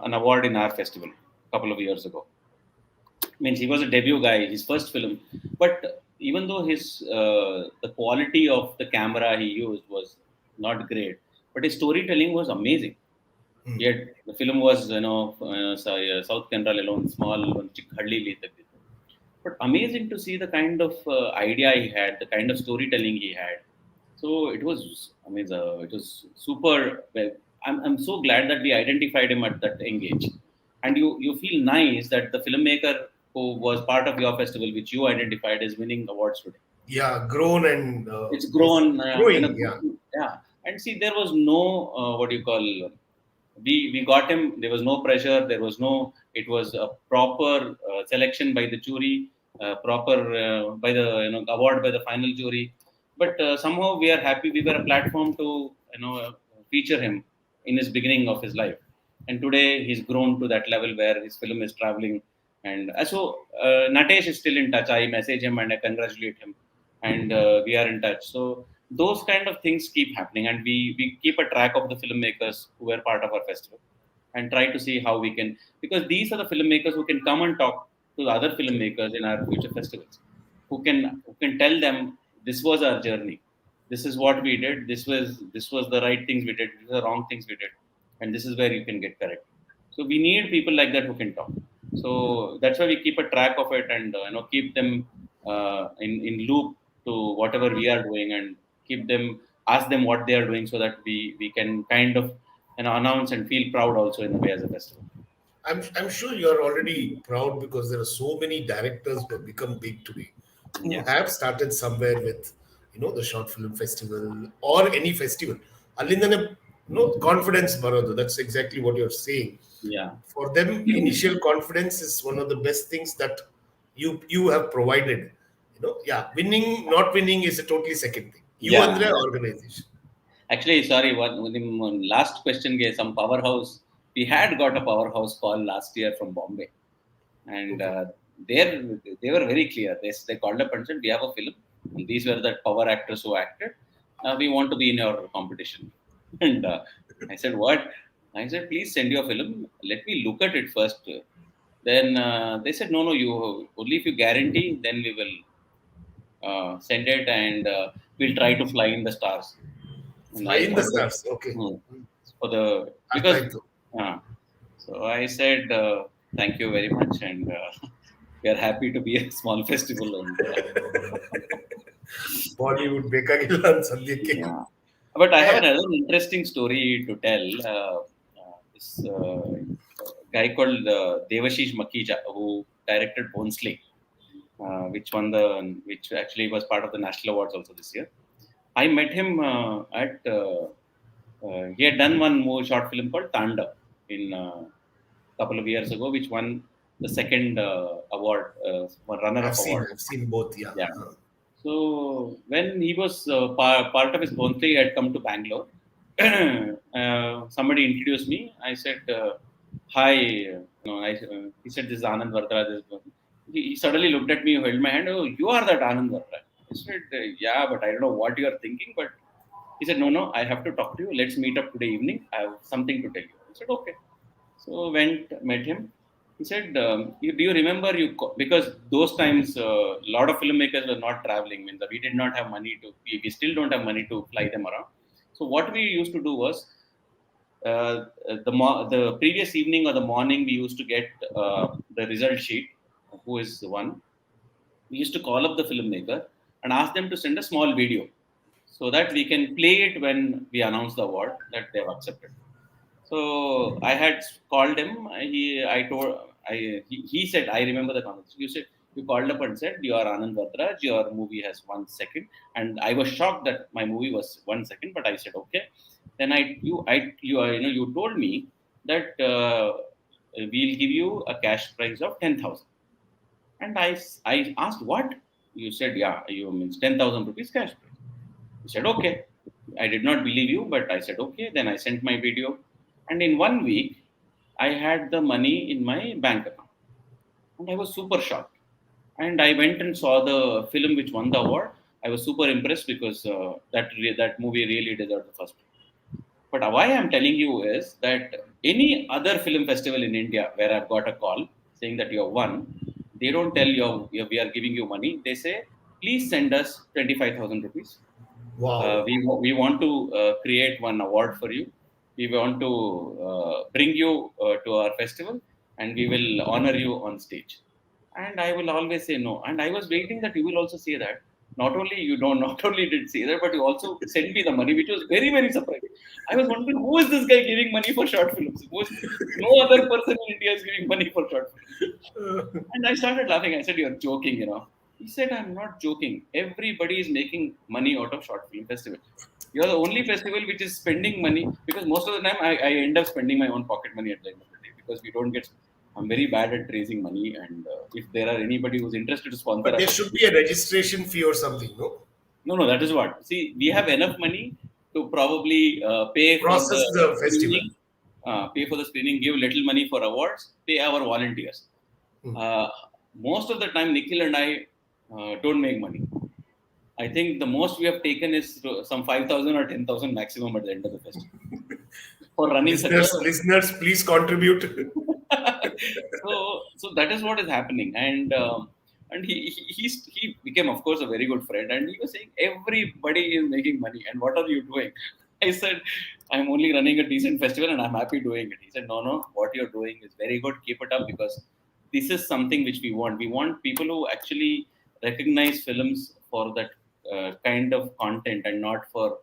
an award in our festival a couple of years ago. Means he was a debut guy, his first film, but even though the quality of the camera he used was not great, but his storytelling was amazing. Yet the film was South Canara alone, small one, Chikhalli, but amazing to see the kind of idea he had, the kind of storytelling he had. So it was amazing. It was super. I'm so glad that we identified him at that young age, and you feel nice that the filmmaker who was part of your festival, which you identified, is winning awards today. Yeah, grown and It's grown. growing. Yeah. And see, there was no what do you call. We got him. There was no pressure. There was no. It was a proper selection by the jury, proper by the award by the final jury. But somehow we are happy. We were a platform to feature him in his beginning of his life, and today he's grown to that level where his film is traveling. And Natesh is still in touch. I message him and I congratulate him, and we are in touch. So those kind of things keep happening, and we keep a track of the filmmakers who were part of our festival, and try to see how we can, because these are the filmmakers who can come and talk to the other filmmakers in our future festivals, who can tell them, this was our journey, this is what we did, this was the right things we did, this is the wrong things we did, and this is where you can get correct. So we need people like that who can talk. So that's why we keep a track of it, and keep them in loop to whatever we are doing, and ask them what they are doing, so that we can kind of announce and feel proud also in a way as a festival. I'm sure you're already proud, because there are so many directors who have become big today, who Yes. have started somewhere with the short film festival or any festival. Alindane, confidence barodu. That's exactly what you're saying. Yeah. For them, initial confidence is one of the best things that you have provided. Yeah, winning, not winning is a totally second thing. You and Yeah. the organization. Actually, sorry, one last question gave some powerhouse. We had got a powerhouse call last year from Bombay, and Okay. they were very clear. They called up and said, "We have a film, and these were the power actors who acted. We want to be in your competition." And I said, "What?" I said, "Please send your film. Let me look at it first." Then they said, "No, no, you only if you guarantee, then we will send it, and we'll try to fly in the stars." And Fly I in the thought, stars. Okay. hmm, for the because Arthaito. uh, so I said, thank you very much, and we are happy to be a small festival. And Bollywood ಬೇಕಾಗಿಲ್ಲ ಅನ್ಸದ್ಯಕ್ಕೆ. yeah, but I have Yeah. another interesting story to tell. This guy called Devashish Makija, who directed Bonsle, which actually was part of the national awards also this year. I met him at he had done one more short film called Tanda in couple of years ago, which won the second award, runner-up award. I've seen both. Yeah. Yeah. So when he was part of his Bonte, he had come to Bangalore. Somebody introduced me. I said, "Hi." He said, "This is Anand Varadaraj." He suddenly looked at me, held my hand. "Oh, you are that Anand Varadaraj." I said, "Yeah, but I don't know what you are thinking." But he said, "No, no, I have to talk to you. Let's meet up today evening. I have something to tell you." I said, "Okay." So went, met him. He said, "Do you remember because those times a lot of filmmakers were not traveling. Means that we did not have money to. We still don't have money to fly them around. So what we used to do was the previous evening or the morning we used to get the result sheet. Who is the one? We used to call up the filmmaker and ask them to send a small video so that we can play it when we announce the award that they have accepted." So I had called him. He said, I remember the conversation. You said, you called up and said, you are Anand Vadraj, your movie has 1 second. And I was shocked that my movie was 1 second, but I said, okay. Then you told me that we'll give you a cash prize of 10,000. And I asked, what? You said, yeah, you means 10,000 rupees cash prize. He said, okay. I did not believe you, but I said, okay. Then I sent my video. And in 1 week, I had the money in my bank account. And I was super shocked. And I went and saw the film which won the award. I was super impressed because that movie really deserved the first. But why I'm telling you is that any other film festival in India where I've got a call saying that you have won, they don't tell we are giving you money. They say, please send us 25,000 rupees. Wow. We want to create one award for you. We want to bring you to our festival, and we will honor you on stage. And I will always say no. And I was waiting that you will also say that. Not only you don't, not only did say that, but you also sent me the money, which was very, very surprising. I was wondering who is this guy giving money for short films? No other person in India is giving money for short films. And I started laughing. I said, "You're joking." He said, "I'm not joking. Everybody is making money out of short film festival. You're the only festival which is spending money because most of the time I end up spending my own pocket money at the end of the day because we don't get. I'm very bad at raising money, and if there are anybody who's interested to sponsor But there us, should be a registration fee or something, no? no, no, that is what. See, we have enough money to probably Process the festival. pay for the screening, give little money for awards, pay our volunteers. Hmm. Uh, Most of the time, Nikhil and I don't make money. I think the most we have taken is some 5,000 or 10,000 maximum at the end of the festival for running such a. Listeners, please contribute. So that is what is happening, and he became, of course, a very good friend, and he was saying everybody is making money, and what are you doing? I said, I'm only running a decent festival, and I'm happy doing it. He said, no, no, what you're doing is very good. Keep it up because this is something which we want. We want people who actually recognize films for that kind of content and not for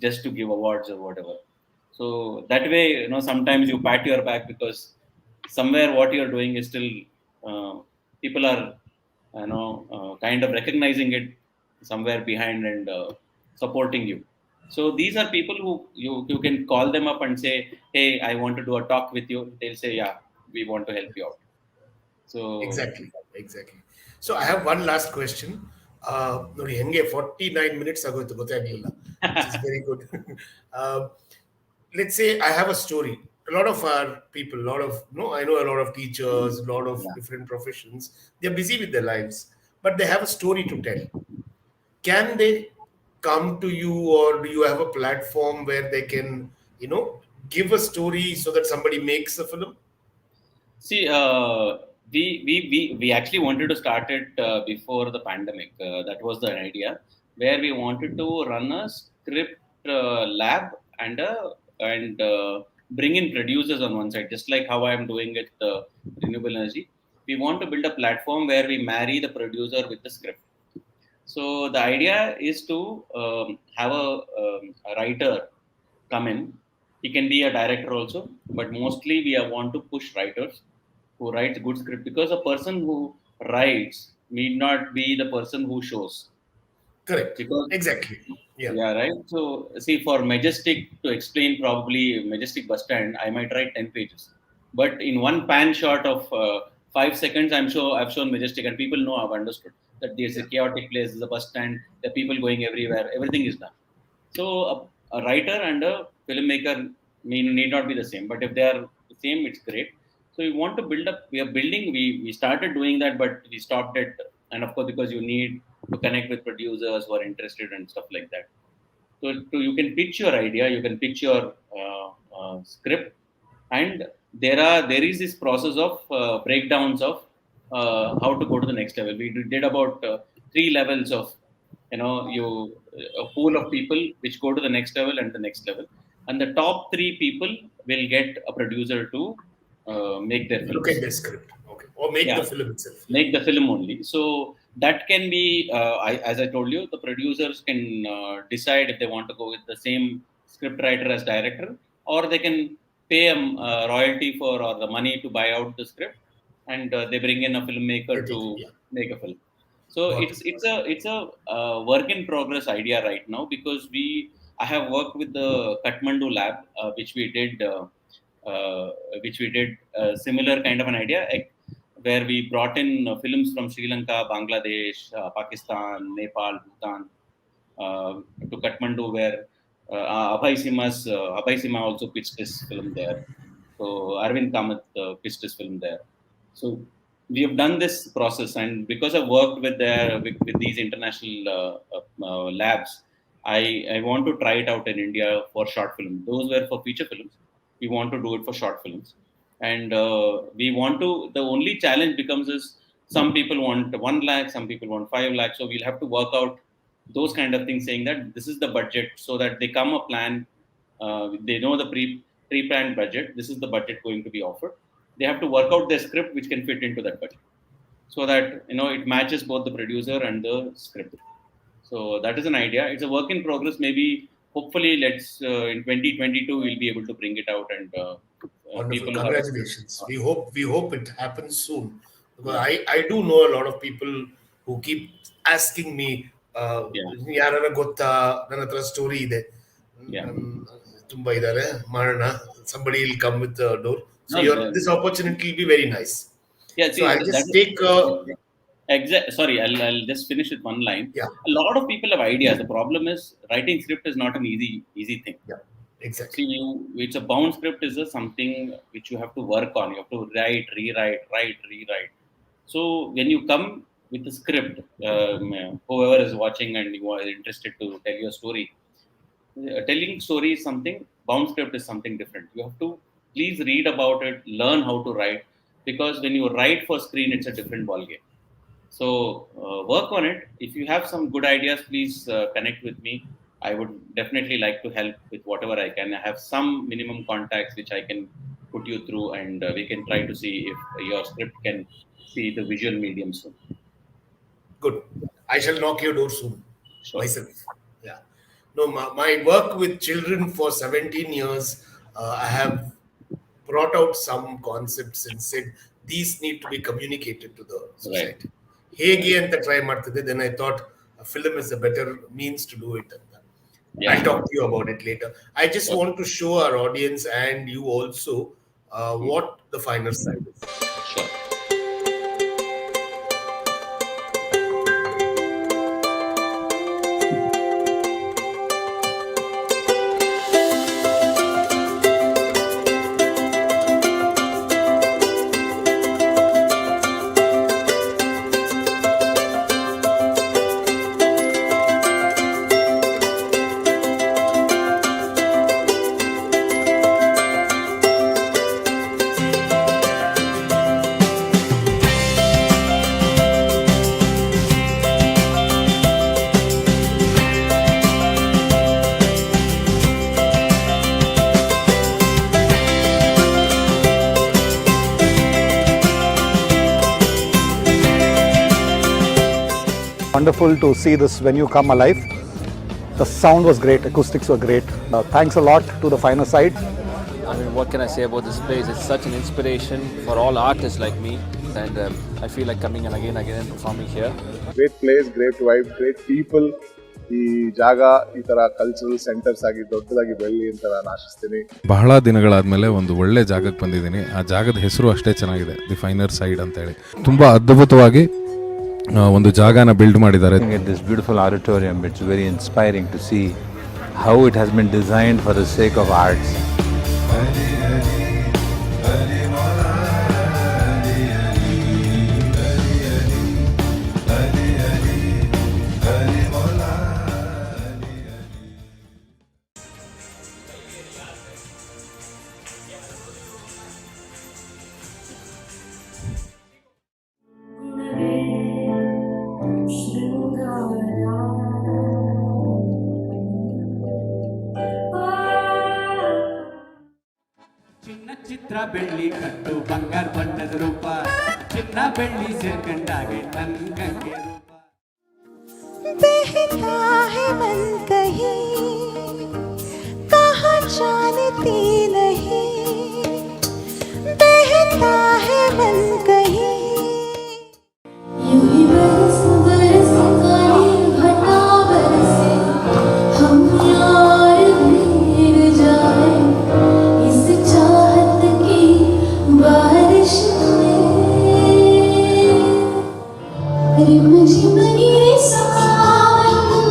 just to give awards or whatever. So that way, sometimes you pat your back because somewhere what you're doing is still people are, kind of recognizing it somewhere behind and supporting you. So these are people who you can call them up and say, hey, I want to do a talk with you. They'll say, yeah, we want to help you out. So Exactly, exactly. So I have one last question. ನೋಡಿ ಹೆಂಗೆ 49 minutes ಆಗೋಯ್ತು ಗೊತ್ತಾಗ್ಲಿಲ್ಲ, which is very good. uh, let's say I have a story. A lot of our people, a lot of no, I know a lot of teachers, a lot of yeah. different professions. They're busy with their lives, but they have a story to tell. Can they come to you, or do you have a platform where they can, give a story so that somebody makes a film? See, we actually wanted to start it before the pandemic. That was the idea, where we wanted to run a script lab and bring in producers on one side, just like how I am doing it renewable energy. We want to build a platform where we marry the producer with the script. So the idea is to have a writer come in. He can be a director also, but mostly we want to push writers who write good script, because a person who writes need not be the person who shows. Correct. Because Exactly. Yeah. yeah, right. So see, for Majestic to explain probably Majestic bus stand, I might write 10 pages, but in one pan shot of 5 seconds, I'm sure I've shown Majestic, and people know I've understood that there's a Yeah. chaotic place, there's a bus stand, there are people going everywhere, everything is done. So a writer and a filmmaker need not be the same, but if they are the same, it's great. So we want to build up. We are building. We started doing that, but we stopped it. And of course, because you need to connect with producers who are interested and stuff like that. So you can pitch your idea, you can pitch your script, and there is this process of breakdowns of how to go to the next level. We did about 3 levels of, you a pool of people which go to the next level and the next level, and the top three people will get a producer to make their Look at films. the script. Okay. Or make the Yeah, film itself. Yeah. make the film only. So that can be, as I told you, the producers can decide if they want to go with the same script writer as director, or they can pay a royalty for or the money to buy out the script, and they bring in a They filmmaker take it. to Yeah. make a film. So Got it. it's a work in progress idea right now, because I have worked with the Kathmandu lab, uh, which we did a similar kind of an idea, where we brought in films from Sri Lanka, Bangladesh, Pakistan, Nepal, Bhutan, to Kathmandu, where Abhay Sima also pitched his film there. So Arvind Kamath pitched his film there. So we have done this process, and because I've worked with these international labs, I want to try it out in India for short film. Those were for feature films. We want to do it for short films, and we want to. The only challenge becomes is some people want 1 lakh, some people want 5 lakhs. So we'll have to work out those kind of things, saying that this is the budget, so that they come a plan. They know the pre-planned budget. This is the budget going to be offered. They have to work out their script which can fit into that budget, so that it matches both the producer and the script. So that is an idea. It's a work in progress. Maybe hopefully, let's in 2022 we'll be able to bring it out, and Wonderful. people who have. Congratulations. We hope it happens soon. Because Yeah, I do know a lot of people who keep asking me, yeah, ಯಾರನ್ನ ಗೊತ್ತಾ, ನನ್ನ ಹತ್ರ story ಇದೆ, yeah. ತುಂಬಾ ಇದ್ದಾರೆ, ಮಾಡೋಣ, somebody will come with the door. So No, this opportunity will be very nice. yeah. So See, I just that take, Sorry, I'll just finish with one line. yeah, A lot of people have ideas. The problem is writing script is not an easy thing. yeah, exactly. See, it's a bound script is something which you have to work on. You have to write. So when you come with a script, whoever is watching and you are interested to tell your story, telling story is something. Bound script is something different. You have to please read about it, learn how to write, because when you write for screen, it's a different ballgame. So work on it. If you have some good ideas, please connect with me. I would definitely like to help with whatever I can. I have some minimum contacts which I can put you through, and we can try to see if your script can see the visual medium soon. Good. I shall knock your door soon Sure. myself. Yeah. No, my work with children for 17 years, I have brought out some concepts and said these need to be communicated to the Right. society. ಹೇಗೆ Right. ಅಂತ try ಮಾಡ್ತಿದ್ದೆ. Then I thought a film is a better means to do it. Yeah. I'll talk to you about it later. I just Okay. want to show our audience and you also what the finer side is. Sure. Wonderful to see this venue come alive. The sound was great, acoustics were great. Thanks a lot to the finer side. I mean, what can I say about this place? It's such an inspiration for all artists like me, and I feel like coming and again and performing here. Great place, great vibe, great people. ಈ ಜಾಗ ಈ ತರ cultural centres ಆಗಿ ದೊಡ್ಡದಾಗಿ ಬೆಳಲಿ ಅಂತ ನಾನು ಆಶಿಸ್ತೀನಿ. ಬಹಳ ದಿನಗಳಾದ್ಮೇಲೆ ಒಂದು ಒಳ್ಳೆ ಜಾಗಕ್ಕೆ ಬಂದಿದ್ದೀನಿ. ಆ ಜಾಗದ ಹೆಸರು ಅಷ್ಟೇ ಚೆನ್ನಾಗಿದೆ, ದಿ ಫೈನರ್ ಸೈಡ್ ಅಂತ ಹೇಳಿ. ತುಂಬಾ ಅದ್ಭುತವಾಗಿ ಒಂದು ಜಾಗನ ಬಿಲ್ಡ್ ಮಾಡಿದ್ದಾರೆ. This beautiful auditorium, it's very inspiring to see how it has been designed for the sake of arts. ಚಿನ್ನ ಚಿತ್ರ ಬೆಳ್ಳಿ ಕಟ್ಟು ಬಂಗಾರ ಬಣ್ಣದ ರೂಪ ಚಿನ್ನ ಬೆಳ್ಳಿ ಸೇರ್ಕಂಡಾಗೆ ನನ್ಗಂಗೆ ರೂಪ बहता है मन कहीं कहाँ जानती नहीं बहता है मन कहीं यूं ही बरस बरस काली घटा बरसे हम यार भीग जाए इस चाहत की बारिश में रिम झिम गिरे सावन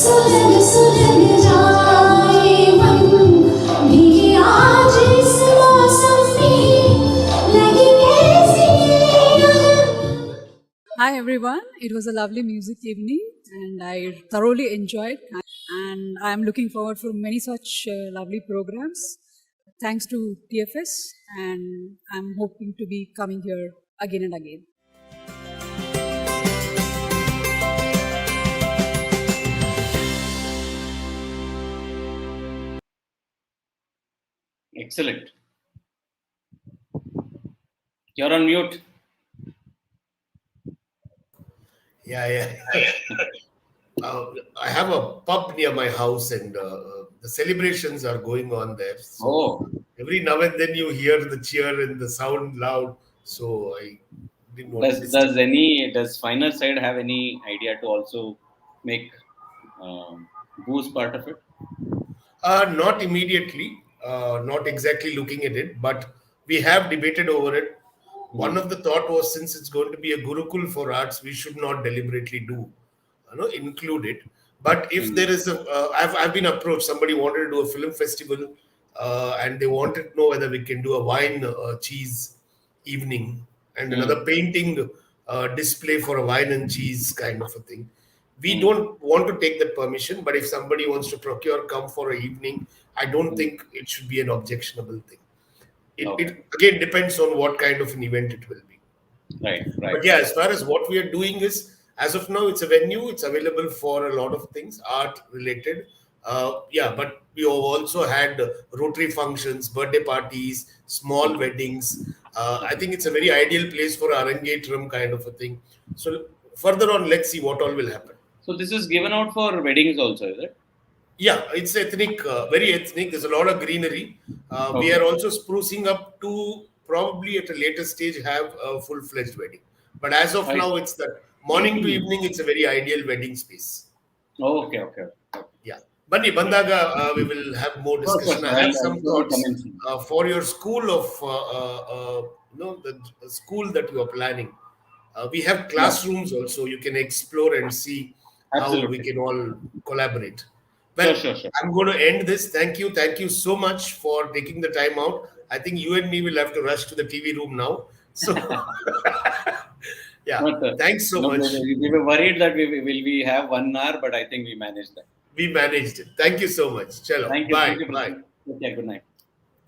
सुलग सुलग जाए मन भीगे आज इस मौसम में लगी कैसी Hi everyone, it was a lovely music evening and I thoroughly enjoyed and I am looking forward for many such lovely programs. Thanks to TFS and I'm hoping to be coming here again and again. Excellent. You're on mute. Yeah. I have a pub near my house and the celebrations are going on there. So every now and then you hear the cheer and the sound loud. So I didn't want to disturb. Does Finer Side have any idea to also make booze part of it? Not immediately, not exactly looking at it, but we have debated over it. One of the thought was, since it's going to be a Gurukul for arts, we should not deliberately include it. But if there is I've been approached, somebody wanted to do a film festival and they wanted to know whether we can do a wine cheese evening and another painting display for a wine and cheese kind of a thing. We don't want to take that permission, but if somebody wants to procure come for an evening, I don't think it should be an objectionable thing. It again depends on what kind of an event it will be. Right. But yeah, as far as what we are doing is, as of now, it's a venue. It's available for a lot of things, art related. But we have also had Rotary functions, birthday parties, small weddings. I think it's a very ideal place for Arangetram kind of a thing. So further on, let's see what all will happen. So this is given out for weddings also, is it? Yeah, it's ethnic, very ethnic. There's a lot of greenery. We are also sprucing up to probably at a later stage have a full-fledged wedding. But as of now, it's that morning to evening, it's a very ideal wedding space. Okay. Yeah. Bani Bandaga, we will have more Sure, sure, discussion. sure. I have I'll some surely thoughts come in soon. for your school of, the school that you are planning. We have Yeah, classrooms also. You can explore and see how we absolutely. can all collaborate. Sure, Well, sure, sure. I'm going to end this. Thank you so much for taking the time out. I think you and me will have to rush to the TV room now. So, yeah, But, thanks so no, much. we were worried that we have 1 hour, but I think we managed that. We managed it. Thank you so much. Chalo, Thank you, bye, brother. bye. Okay, good night.